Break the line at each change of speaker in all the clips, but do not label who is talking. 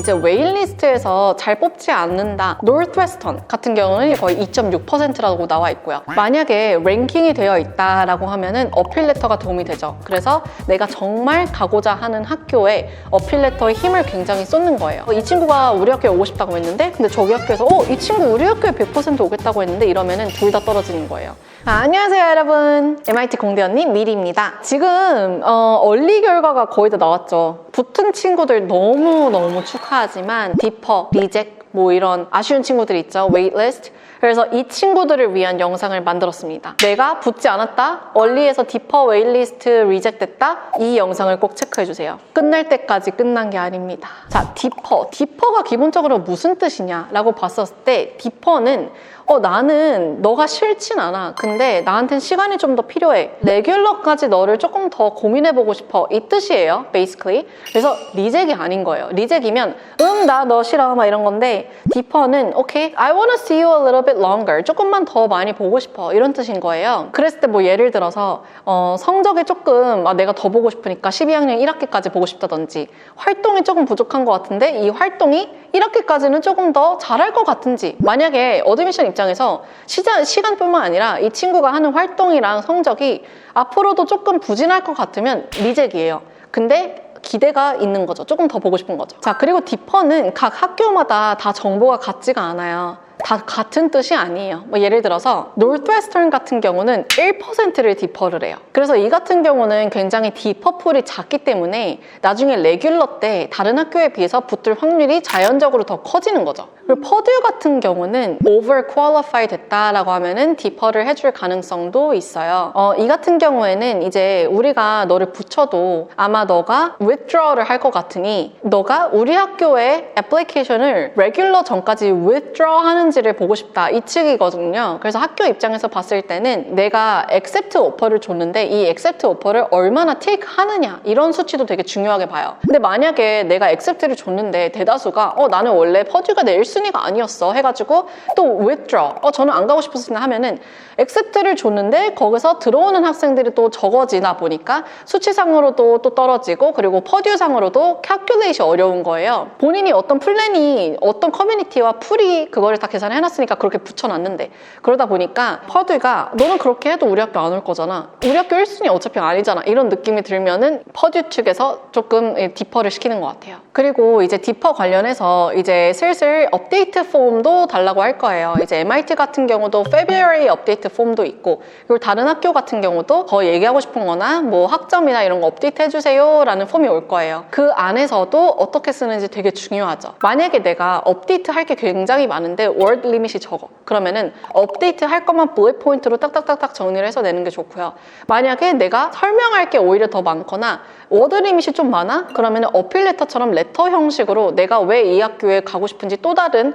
이제 웨일리스트에서 잘 뽑지 않는다. 노스웨스턴 같은 경우는 거의 2.6%라고 나와 있고요. 만약에 랭킹이 되어 있다라고 하면은 어필 레터가 도움이 되죠. 그래서 내가 정말 가고자 하는 학교에 어필 레터의 힘을 굉장히 쏟는 거예요. 이 친구가 우리 학교에 오고 싶다고 했는데 근데 저기 학교에서 이 친구 우리 학교에 100% 오겠다고 했는데 이러면은 둘 다 떨어지는 거예요. 안녕하세요 여러분, MIT 공대 언니 미리입니다. 지금 얼리 결과가 거의 다 나왔죠. 붙은 친구들 너무너무 축하하지만 디퍼, 리젝 뭐 이런 아쉬운 친구들이 있죠. 웨이트리스트. 그래서 이 친구들을 위한 영상을 만들었습니다. 내가 붙지 않았다, 얼리에서 디퍼, 웨이트리스트, 리젝 됐다, 이 영상을 꼭 체크해주세요. 끝날 때까지 끝난 게 아닙니다. 자, 디퍼가 기본적으로 무슨 뜻이냐 라고 봤었을 때 디퍼는 나는 너가 싫진 않아. 근데 나한텐 시간이 좀 더 필요해. 레귤러까지 너를 조금 더 고민해보고 싶어. 이 뜻이에요, basically. 그래서 리젝이 아닌 거예요. 리젝이면 나 너 싫어 막 이런 건데 디퍼는 okay, I wanna see you a little bit longer. 조금만 더 많이 보고 싶어. 이런 뜻인 거예요. 그랬을 때 뭐 예를 들어서 성적이 조금 내가 더 보고 싶으니까 12학년 1학기까지 보고 싶다든지 활동이 조금 부족한 것 같은데 이 활동이 1학기까지는 조금 더 잘할 것 같은지 만약에 어드미션 입장에서 시간뿐만 아니라 이 친구가 하는 활동이랑 성적이 앞으로도 조금 부진할 것 같으면 리젝이에요. 근데 기대가 있는 거죠. 조금 더 보고 싶은 거죠. 자, 그리고 디퍼는 각 학교마다 다 정보가 같지가 않아요. 다 같은 뜻이 아니에요. 뭐 예를 들어서 노스웨스턴 같은 경우는 1%를 디퍼를 해요. 그래서 이 같은 경우는 굉장히 디퍼 풀이 작기 때문에 나중에 레귤러 때 다른 학교에 비해서 붙을 확률이 자연적으로 더 커지는 거죠. 그리고 퍼듀 같은 경우는 over qualify 됐다라고 하면은 디퍼를 해줄 가능성도 있어요. 이 같은 경우에는 이제 우리가 너를 붙여도 아마 너가 withdraw를 할 것 같으니 너가 우리 학교의 애플리케이션을 레귤러 전까지 withdraw 하는지를 보고 싶다, 이 측이거든요. 그래서 학교 입장에서 봤을 때는 내가 accept 오퍼를 줬는데 이 accept 오퍼를 얼마나 take 하느냐 이런 수치도 되게 중요하게 봐요. 근데 만약에 내가 accept를 줬는데 대다수가 나는 원래 퍼듀가 내 1순위가 아니었어 해가지고 또 withdraw, 저는 안 가고 싶었으나 하면은 accept를 줬는데 거기서 들어오는 학생들이 또 적어지나 보니까 수치상으로도 또 떨어지고 그리고 퍼듀상으로도 calculate이 어려운 거예요. 본인이 어떤 플랜이 어떤 커뮤니티와 풀이 그거를 다 계산을 해놨으니까 그렇게 붙여놨는데 그러다 보니까 퍼듀가 너는 그렇게 해도 우리 학교 안 올 거잖아, 우리 학교 1순위 어차피 아니잖아, 이런 느낌이 들면은 퍼듀 측에서 조금 디퍼를 시키는 것 같아요. 그리고 이제 디퍼 관련해서 이제 슬슬 업데이트 폼도 달라고 할 거예요. 이제 MIT 같은 경우도 February 업데이트 폼도 있고 그리고 다른 학교 같은 경우도 더 얘기하고 싶은 거나 뭐 학점이나 이런 거 업데이트 해주세요 라는 폼이 올 거예요. 그 안에서도 어떻게 쓰는지 되게 중요하죠. 만약에 내가 업데이트 할 게 굉장히 많은데 word limit이 적어. 그러면은 업데이트 할 것만 bullet 포인트로 딱딱딱딱 정리를 해서 내는 게 좋고요. 만약에 내가 설명할 게 오히려 더 많거나 워드 리밋이 좀 많아? 그러면 어필 레터처럼 레터 형식으로 내가 왜 이 학교에 가고 싶은지 또 다른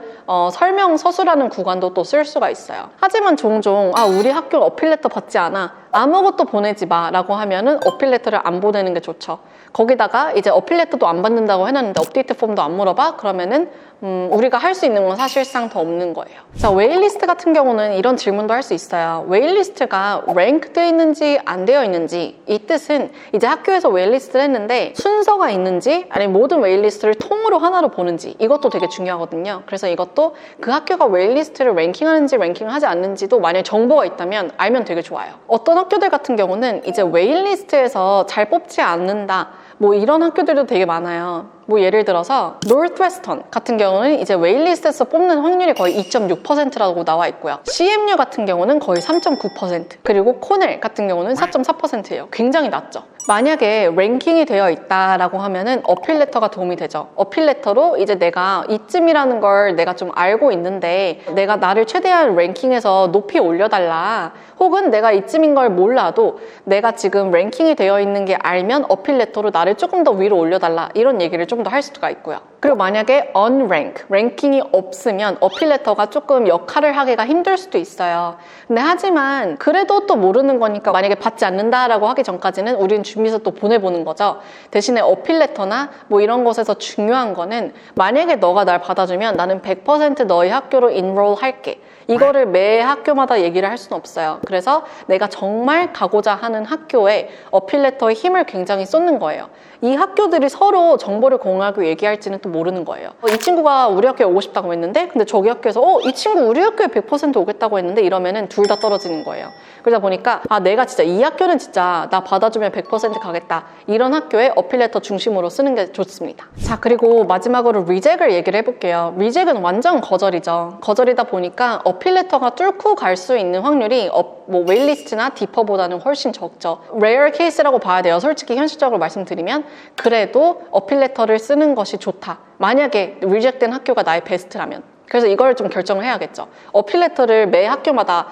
설명 서술하는 구간도 또 쓸 수가 있어요. 하지만 종종 우리 학교 어필 레터 받지 않아, 아무것도 보내지 마 라고 하면은 어필 레터를 안 보내는 게 좋죠. 거기다가 이제 어필 레터도 안 받는다고 해놨는데 업데이트 폼도 안 물어봐? 그러면은 우리가 할 수 있는 건 사실상 더 없는 거예요. 자, 웨일리스트 같은 경우는 이런 질문도 할 수 있어요. 웨일리스트가 랭크 되어 있는지 안 되어 있는지, 이 뜻은 이제 학교에서 웨일리스트를 했는데 순서가 있는지 아니면 모든 웨일리스트를 통으로 하나로 보는지, 이것도 되게 중요하거든요. 그래서 이것도 그 학교가 웨일리스트를 랭킹하는지 랭킹을 하지 않는지도 만약에 정보가 있다면 알면 되게 좋아요. 어떤 학교들 같은 경우는 이제 웨일리스트에서 잘 뽑지 않는다, 뭐 이런 학교들도 되게 많아요. 뭐 예를 들어서 노스웨스턴 같은 경우는 이제 웨일리스트에서 뽑는 확률이 거의 2.6%라고 나와 있고요. CMU 같은 경우는 거의 3.9%, 그리고 코넬 같은 경우는 4.4%예요. 굉장히 낮죠. 만약에 랭킹이 되어 있다라고 하면은 어필 레터가 도움이 되죠. 어필 레터로 이제 내가 이쯤이라는 걸 내가 좀 알고 있는데 내가 나를 최대한 랭킹에서 높이 올려달라, 혹은 내가 이쯤인 걸 몰라도 내가 지금 랭킹이 되어 있는 게 알면 어필 레터로 나를 조금 더 위로 올려달라, 이런 얘기를 좀 더 할 수가 있고요. 그리고 만약에 unrank, 랭킹이 없으면 어필 레터가 조금 역할을 하기가 힘들 수도 있어요. 근데 하지만 그래도 또 모르는 거니까 만약에 받지 않는다라고 하기 전까지는 우리는 준비서 또 보내보는 거죠. 대신에 어필 레터나 뭐 이런 것에서 중요한 거는 만약에 너가 날 받아주면 나는 100% 너희 학교로 인롤 할게, 이거를 매 학교마다 얘기를 할 수는 없어요. 그래서 내가 정말 가고자 하는 학교에 어필레터의 힘을 굉장히 쏟는 거예요. 이 학교들이 서로 정보를 공유하고 얘기할지는 또 모르는 거예요. 이 친구가 우리 학교에 오고 싶다고 했는데 근데 저기 학교에서 이 친구 우리 학교에 100% 오겠다고 했는데 이러면은 둘 다 떨어지는 거예요. 그러다 보니까 내가 진짜 이 학교는 진짜 나 받아주면 100% 가겠다. 이런 학교에 어필레터 중심으로 쓰는 게 좋습니다. 자, 그리고 마지막으로 리젝을 얘기를 해볼게요. 리젝은 완전 거절이죠. 거절이다 보니까 어필레터가 뚫고 갈 수 있는 확률이 웨일리스트나 디퍼보다는 훨씬 적죠. 레어 케이스라고 봐야 돼요. 솔직히 현실적으로 말씀드리면 그래도 어필레터를 쓰는 것이 좋다. 만약에 리젝된 학교가 나의 베스트라면. 그래서 이걸 좀 결정을 해야겠죠. 어필레터를 매 학교마다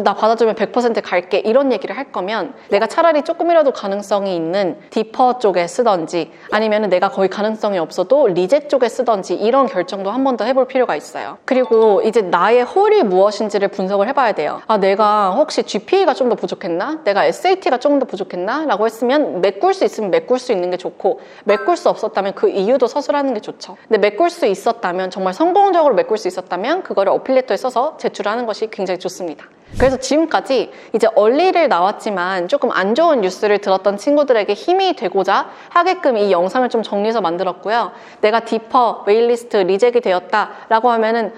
나 받아주면 100% 갈게 이런 얘기를 할 거면 내가 차라리 조금이라도 가능성이 있는 디퍼 쪽에 쓰던지 아니면 내가 거의 가능성이 없어도 리젝 쪽에 쓰던지 이런 결정도 한 번 더 해볼 필요가 있어요. 그리고 이제 나의 홀이 무엇인지를 분석을 해봐야 돼요. 내가 혹시 GPA가 좀 더 부족했나? 내가 SAT가 조금 더 부족했나? 라고 했으면 메꿀 수 있으면 메꿀 수 있는 게 좋고 메꿀 수 없었다면 그 이유도 서술하는 게 좋죠. 근데 메꿀 수 있었다면 정말 성공적으로 메꿀 수 있었다면 그거를 어필레터에 써서 제출하는 것이 굉장히 좋습니다. 그래서 지금까지 이제 얼리를 나왔지만 조금 안 좋은 뉴스를 들었던 친구들에게 힘이 되고자 하게끔 이 영상을 좀 정리해서 만들었고요. 내가 디퍼, 웨일리스트, 리젝이 되었다라고 하면은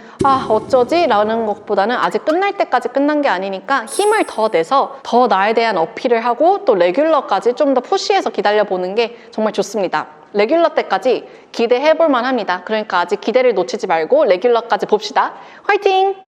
어쩌지? 라는 것보다는 아직 끝날 때까지 끝난 게 아니니까 힘을 더 내서 더 나에 대한 어필을 하고 또 레귤러까지 좀 더 푸시해서 기다려보는 게 정말 좋습니다. 레귤러 때까지 기대해볼 만합니다. 그러니까 아직 기대를 놓치지 말고 레귤러까지 봅시다. 화이팅!